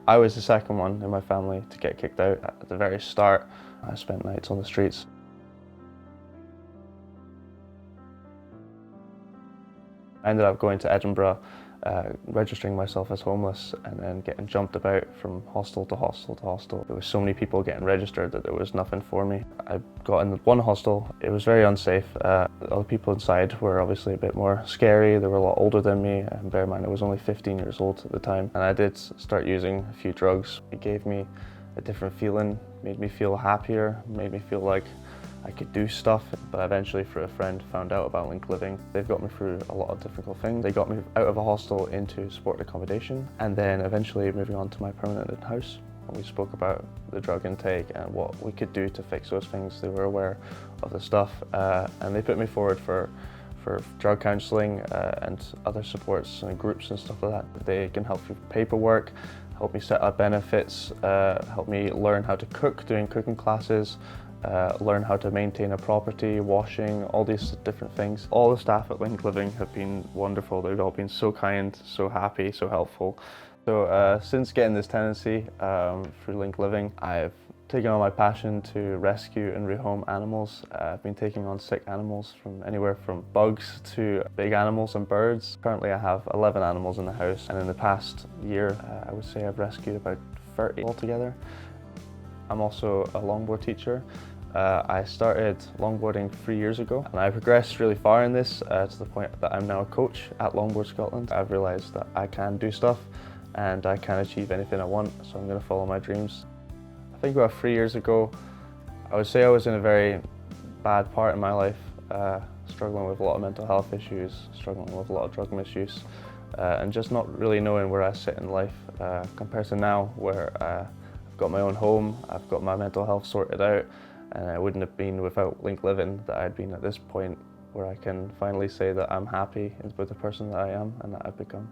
I was the second one in my family to get kicked out at the very start. I spent nights on the streets. I ended up going to Edinburgh, registering myself as homeless and then getting jumped about from hostel to hostel to hostel. There were so many people getting registered that there was nothing for me. I got in one hostel. It was very unsafe. The other people inside were obviously a bit more scary. They were a lot older than me, and bear in mind I was only 15 years old at the time. And I did start using a few drugs. It gave me a different feeling, made me feel happier, made me feel like I could do stuff, but eventually through a friend found out about Link Living. They've got me through a lot of difficult things. They got me out of a hostel into supported accommodation and then eventually moving on to my permanent in-house. We spoke about the drug intake and what we could do to fix those things. They were aware of the stuff and they put me forward for drug counselling and other supports and groups and stuff like that. They can help with paperwork, help me set up benefits, help me learn how to cook, doing cooking classes, learn how to maintain a property, washing, all these different things. All the staff at Link Living have been wonderful. They've all been so kind, so happy, so helpful. So since getting this tenancy through Link Living, I've taken on my passion to rescue and rehome animals. I've been taking on sick animals from anywhere from bugs to big animals and birds. Currently I have 11 animals in the house, and in the past year I would say I've rescued about 30 altogether. I'm also a longboard teacher. I started longboarding 3 years ago and I progressed really far in this to the point that I'm now a coach at Longboard Scotland. I've realised that I can do stuff and I can achieve anything I want, so I'm going to follow my dreams. I think about 3 years ago, I would say I was in a very bad part in my life, struggling with a lot of mental health issues, struggling with a lot of drug misuse, and just not really knowing where I sit in life compared to now where I've got my own home, I've got my mental health sorted out, and I wouldn't have been without Link Living that I'd been at this point where I can finally say that I'm happy with the person that I am and that I've become.